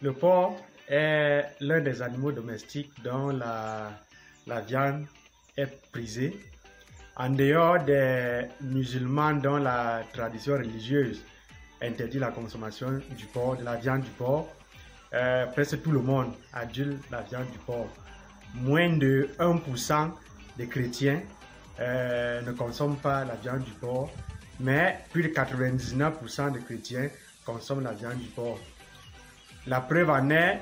Le porc est l'un des animaux domestiques dont la viande est prisée. En dehors des musulmans dont la tradition religieuse interdit la consommation du porc, de la viande du porc, presque tout le monde adule la viande du porc. Moins de 1% des chrétiens ne consomment pas la viande du porc, mais plus de 99% des chrétiens consomment la viande du porc. La preuve en est,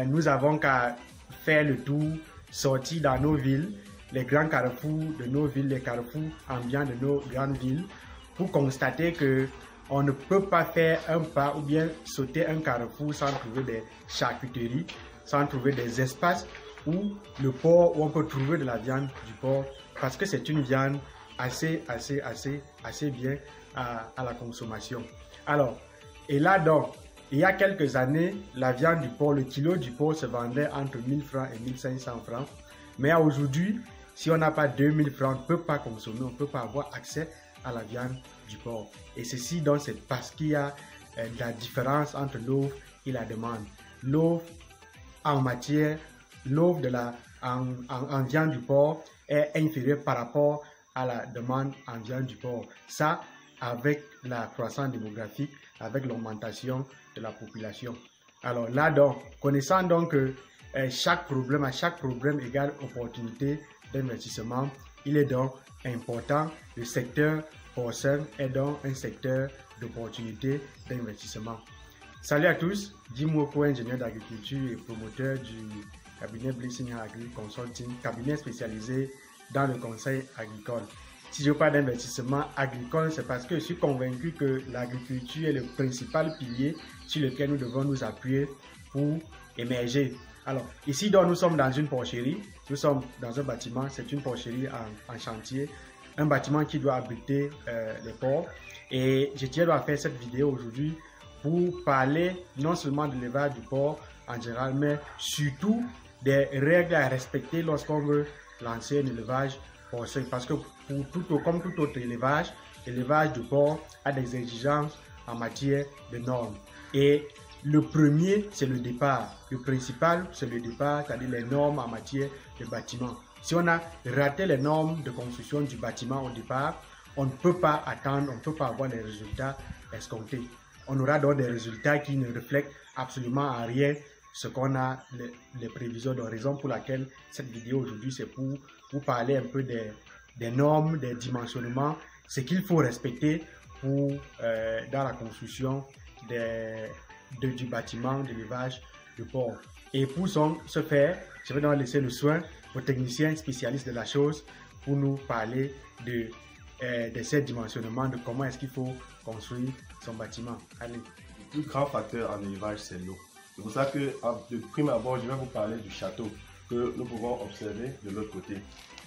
nous avons qu'à faire le tour, sortir dans nos villes, les grands carrefours de nos villes, les carrefours ambiants de nos grandes villes, pour constater que on ne peut pas faire un pas ou bien sauter un carrefour sans trouver des charcuteries, sans trouver des espaces où le porc, où on peut trouver de la viande du porc, parce que c'est une viande assez bien à la consommation. Alors, et là donc, il y a quelques années, la viande du porc, le kilo du porc se vendait entre 1000 francs et 1500 francs. Mais aujourd'hui, si on n'a pas 2000 francs, on ne peut pas consommer, on ne peut pas avoir accès à la viande du porc. Et ceci donc c'est parce qu'il y a de la différence entre l'offre et la demande. L'offre en matière, l'offre en viande du porc est inférieure par rapport à la demande en viande du porc. Ça, avec la croissance démographique, avec l'augmentation de la population. Alors là donc, connaissant donc que à chaque problème égale opportunité d'investissement, il est donc important, le secteur porcin est donc un secteur d'opportunité d'investissement. Salut à tous, Jim Woko, ingénieur d'agriculture et promoteur du cabinet Blessing Agri Consulting, cabinet spécialisé dans le conseil agricole. Si je parle d'investissement agricole, c'est parce que je suis convaincu que l'agriculture est le principal pilier sur lequel nous devons nous appuyer pour émerger. Alors, ici, donc, nous sommes dans une porcherie, nous sommes dans un bâtiment, c'est une porcherie en chantier, un bâtiment qui doit abriter les porcs. Et je tiens à faire cette vidéo aujourd'hui pour parler non seulement de l'élevage du porc en général, mais surtout des règles à respecter lorsqu'on veut lancer un élevage porcin. Parce que comme tout autre élevage, l'élevage du porc a des exigences en matière de normes. Et le premier, c'est le départ. Le principal, c'est le départ, c'est-à-dire les normes en matière de bâtiment. Si on a raté les normes de construction du bâtiment au départ, on ne peut pas attendre, on ne peut pas avoir des résultats escomptés. On aura donc des résultats qui ne reflètent absolument à rien ce qu'on a, les prévisions, de raison pour laquelle cette vidéo aujourd'hui, c'est pour vous parler un peu des normes, des dimensionnements, ce qu'il faut respecter pour, dans la construction du bâtiment d'élevage de porc. Et pour ce faire, je vais donc laisser le soin aux techniciens spécialistes de la chose pour nous parler de ces dimensionnements, de comment est-ce qu'il faut construire son bâtiment. Allez. Le plus grand facteur en élevage, c'est l'eau. C'est pour ça que, de prime abord, je vais vous parler du château que nous pouvons observer de l'autre côté.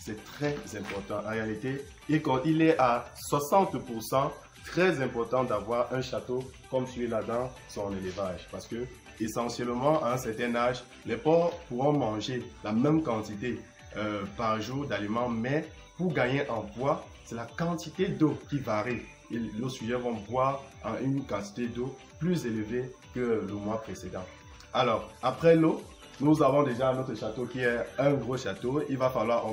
C'est très important. En réalité, il est à 60% très important d'avoir un château comme celui-là dans son élevage. Parce que, essentiellement, à un certain âge, les porcs pourront manger la même quantité par jour d'aliments, mais pour gagner en poids, c'est la quantité d'eau qui varie. Et nos sujets vont boire en une quantité d'eau plus élevée que le mois précédent. Alors, après l'eau, nous avons déjà notre château qui est un gros château. Il va falloir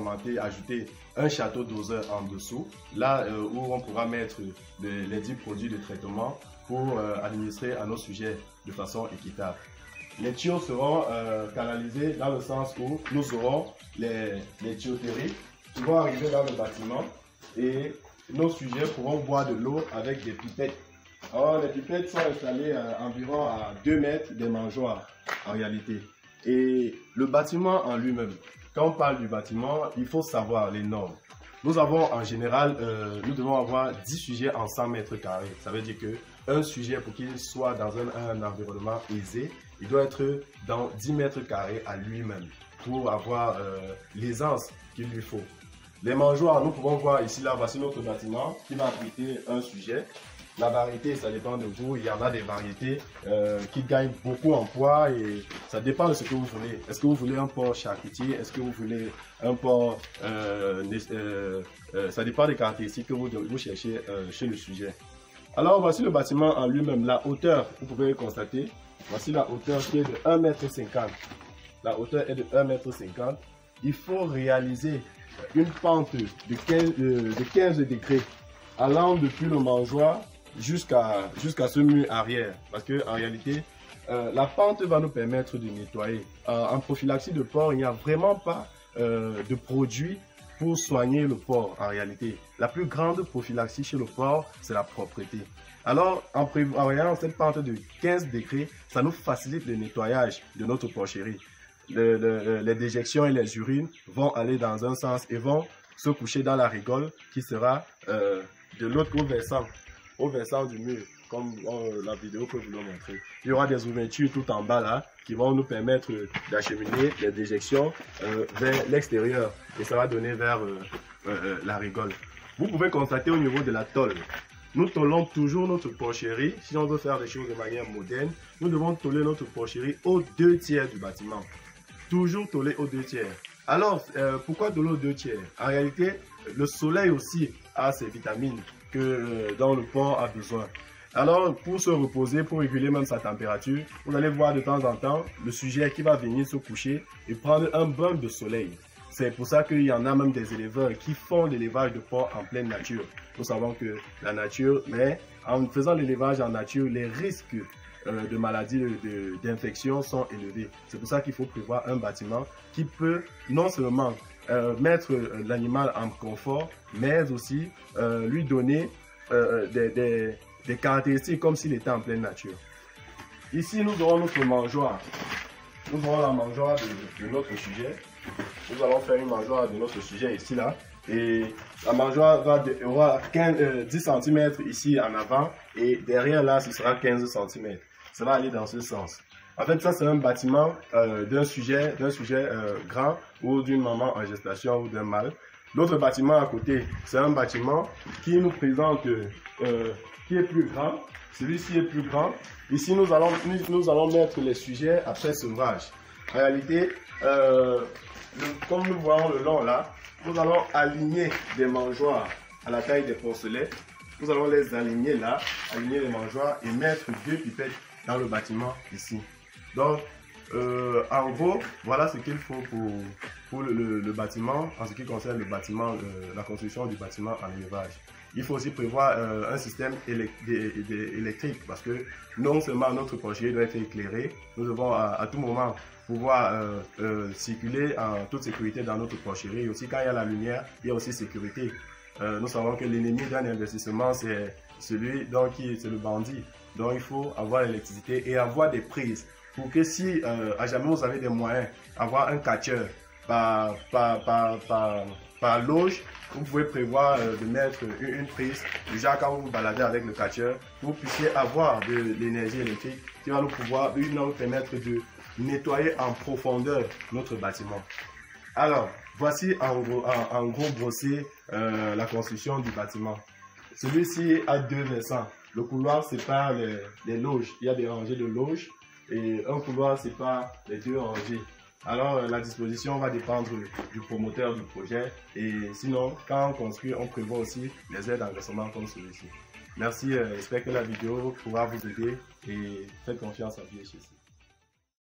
ajouter un château doseur en dessous, là où on pourra mettre les 10 produits de traitement pour administrer à nos sujets de façon équitable. Les tuyaux seront canalisés dans le sens où nous aurons les tuyauteries qui vont arriver dans le bâtiment et nos sujets pourront boire de l'eau avec des pipettes. Alors, les pipettes sont installées environ à 2 mètres des mangeoires en réalité. Et le bâtiment en lui-même, quand on parle du bâtiment, il faut savoir les normes. Nous avons en général, nous devons avoir 10 sujets en 100 mètres carrés. Ça veut dire qu'un sujet, pour qu'il soit dans un environnement aisé, il doit être dans 10 mètres carrés à lui-même pour avoir l'aisance qu'il lui faut. Les mangeoires, nous pouvons voir ici, là, voici notre bâtiment qui va abriter un sujet. La variété, ça dépend de vous. Il y en a des variétés qui gagnent beaucoup en poids et ça dépend de ce que vous voulez. Est-ce que vous voulez un porc charcutier? Est-ce que vous voulez un porc... ça dépend des caractéristiques que vous cherchez chez le sujet. Alors, voici le bâtiment en lui-même. La hauteur, vous pouvez le constater. Voici la hauteur qui est de 1,50 m. La hauteur est de 1,50 m. Il faut réaliser une pente de 15 degrés allant depuis le mangeoire jusqu'à ce mur arrière. Parce qu'en réalité, la pente va nous permettre de nettoyer. En prophylaxie de porc, il n'y a vraiment pas de produit pour soigner le porc en réalité. La plus grande prophylaxie chez le porc, c'est la propreté. Alors, en prévoyant cette pente de 15 degrés, ça nous facilite le nettoyage de notre porcherie. Les déjections et les urines vont aller dans un sens et vont se coucher dans la rigole qui sera de l'autre au versant du mur, comme la vidéo peut vous le montrer. Il y aura des ouvertures tout en bas là qui vont nous permettre d'acheminer les déjections vers l'extérieur et ça va donner vers la rigole. Vous pouvez constater au niveau de la tôle. Nous tôlons toujours notre porcherie. Si on veut faire des choses de manière moderne, nous devons tôler notre porcherie aux 2/3 du bâtiment. Toujours tôler aux 2/3. Alors, pourquoi tôler aux 2/3? En réalité, le soleil aussi a ses vitamines dont le porc a besoin. Alors, pour se reposer, pour réguler même sa température, vous allez voir de temps en temps le sujet qui va venir se coucher et prendre un bain de soleil. C'est pour ça qu'il y en a même des éleveurs qui font l'élevage de porc en pleine nature. Nous savons que la nature, mais en faisant l'élevage en nature, les risques de maladies, d'infection sont élevés. C'est pour ça qu'il faut prévoir un bâtiment qui peut non seulement mettre l'animal en confort, mais aussi lui donner des caractéristiques comme s'il était en pleine nature. Ici, nous aurons notre mangeoire. Nous aurons la mangeoire de notre sujet. Nous allons faire une mangeoire de notre sujet ici, là. Et la mangeoire aura 10 cm ici en avant. Et derrière, là, ce sera 15 cm. Ça va aller dans ce sens. En fait, ça, c'est un bâtiment d'un sujet grand ou d'une maman en gestation ou d'un mâle. L'autre bâtiment à côté, c'est un bâtiment qui nous présente, qui est plus grand. Celui-ci est plus grand. Ici, nous allons mettre les sujets après sevrage. En réalité, comme nous voyons le long là, nous allons aligner des mangeoires à la taille des porcelets. Nous allons les aligner là, aligner les mangeoires et mettre 2 pipettes dans le bâtiment ici. Donc, en gros, voilà ce qu'il faut pour le bâtiment, en ce qui concerne le bâtiment, la construction du bâtiment en élevage. Il faut aussi prévoir un système électrique parce que non seulement notre porcherie doit être éclairée, nous devons à tout moment pouvoir circuler en toute sécurité dans notre porcherie. Et aussi quand il y a la lumière, il y a aussi sécurité. Nous savons que l'ennemi d'un investissement, c'est celui c'est le bandit. Donc il faut avoir l'électricité et avoir des prises pour que si à jamais vous avez des moyens, avoir un catcheur par loge, vous pouvez prévoir de mettre une prise. Déjà quand vous vous baladez avec le catcheur, vous puissiez avoir de l'énergie électrique qui va nous permettre de nettoyer en profondeur notre bâtiment. Alors, voici en gros brossé la construction du bâtiment. Celui-ci a 2 versants. Le couloir sépare les loges. Il y a des rangées de loges et un couloir sépare les 2 rangées. Alors, la disposition va dépendre du promoteur du projet. Et sinon, quand on construit, on prévoit aussi les aides d'engraissement comme celui-ci. Merci, j'espère que la vidéo pourra vous aider et faites confiance à VHC.